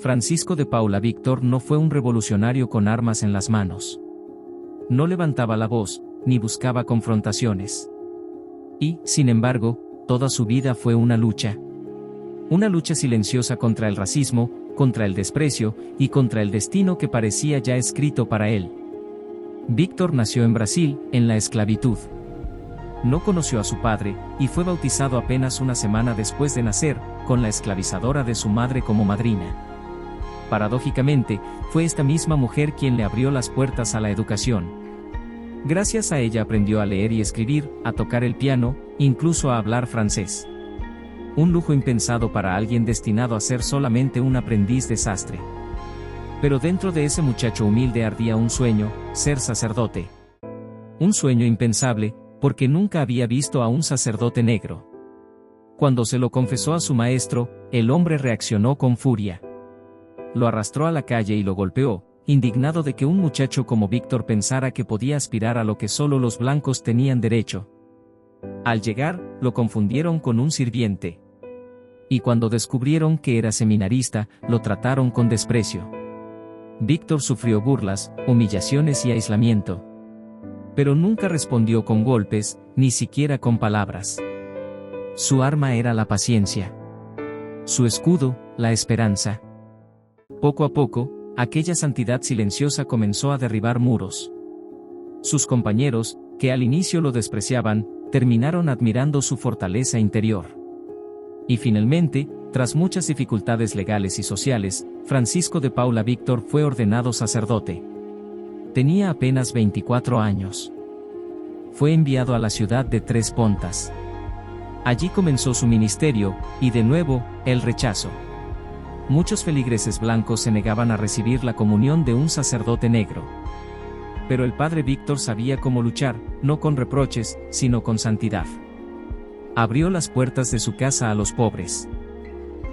Francisco de Paula Víctor no fue un revolucionario con armas en las manos. No levantaba la voz, ni buscaba confrontaciones. Y, sin embargo, toda su vida fue una lucha. Una lucha silenciosa contra el racismo, contra el desprecio, y contra el destino que parecía ya escrito para él. Víctor nació en Brasil, en la esclavitud. No conoció a su padre, y fue bautizado apenas una semana después de nacer, con la esclavizadora de su madre como madrina. Paradójicamente, fue esta misma mujer quien le abrió las puertas a la educación. Gracias a ella aprendió a leer y escribir, a tocar el piano, incluso a hablar francés. Un lujo impensado para alguien destinado a ser solamente un aprendiz de sastre. Pero dentro de ese muchacho humilde ardía un sueño, ser sacerdote. Un sueño impensable, porque nunca había visto a un sacerdote negro. Cuando se lo confesó a su maestro, el hombre reaccionó con furia. Lo arrastró a la calle y lo golpeó, indignado de que un muchacho como Víctor pensara que podía aspirar a lo que solo los blancos tenían derecho. Al llegar, lo confundieron con un sirviente. Y cuando descubrieron que era seminarista, lo trataron con desprecio. Víctor sufrió burlas, humillaciones y aislamiento. Pero nunca respondió con golpes, ni siquiera con palabras. Su arma era la paciencia. Su escudo, la esperanza. Poco a poco, aquella santidad silenciosa comenzó a derribar muros. Sus compañeros, que al inicio lo despreciaban, terminaron admirando su fortaleza interior. Y finalmente, tras muchas dificultades legales y sociales, Francisco de Paula Víctor fue ordenado sacerdote. Tenía apenas 24 años. Fue enviado a la ciudad de Tres Pontas. Allí comenzó su ministerio, y de nuevo, el rechazo. Muchos feligreses blancos se negaban a recibir la comunión de un sacerdote negro. Pero el padre Víctor sabía cómo luchar, no con reproches, sino con santidad. Abrió las puertas de su casa a los pobres.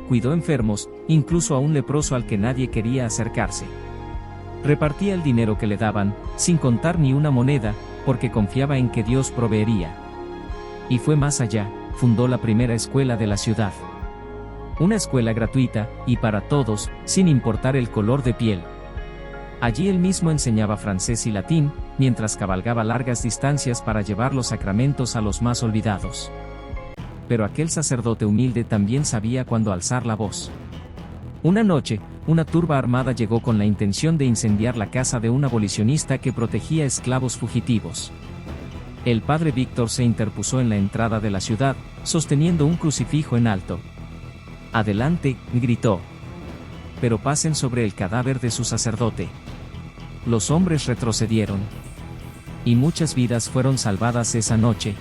Cuidó enfermos, incluso a un leproso al que nadie quería acercarse. Repartía el dinero que le daban, sin contar ni una moneda, porque confiaba en que Dios proveería. Y fue más allá, fundó la primera escuela de la ciudad. Una escuela gratuita, y para todos, sin importar el color de piel. Allí él mismo enseñaba francés y latín, mientras cabalgaba largas distancias para llevar los sacramentos a los más olvidados. Pero aquel sacerdote humilde también sabía cuándo alzar la voz. Una noche, una turba armada llegó con la intención de incendiar la casa de un abolicionista que protegía esclavos fugitivos. El padre Víctor se interpuso en la entrada de la ciudad, sosteniendo un crucifijo en alto. «Adelante», gritó. «Pero pasen sobre el cadáver de su sacerdote». Los hombres retrocedieron. Y muchas vidas fueron salvadas esa noche.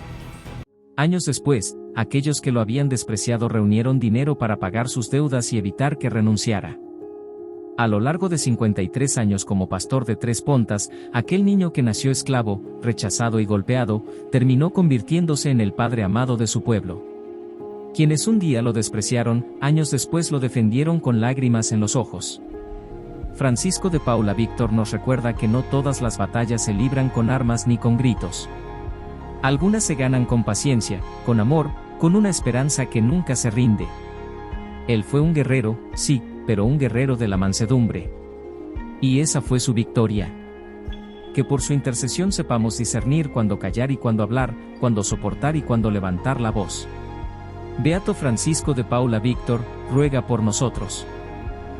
Años después, aquellos que lo habían despreciado reunieron dinero para pagar sus deudas y evitar que renunciara. A lo largo de 53 años como pastor de Tres Pontas, aquel niño que nació esclavo, rechazado y golpeado, terminó convirtiéndose en el padre amado de su pueblo. Quienes un día lo despreciaron, años después lo defendieron con lágrimas en los ojos. Francisco de Paula Víctor nos recuerda que no todas las batallas se libran con armas ni con gritos. Algunas se ganan con paciencia, con amor, con una esperanza que nunca se rinde. Él fue un guerrero, sí, pero un guerrero de la mansedumbre. Y esa fue su victoria. Que por su intercesión sepamos discernir cuándo callar y cuándo hablar, cuándo soportar y cuándo levantar la voz. Beato Francisco de Paula Víctor, ruega por nosotros.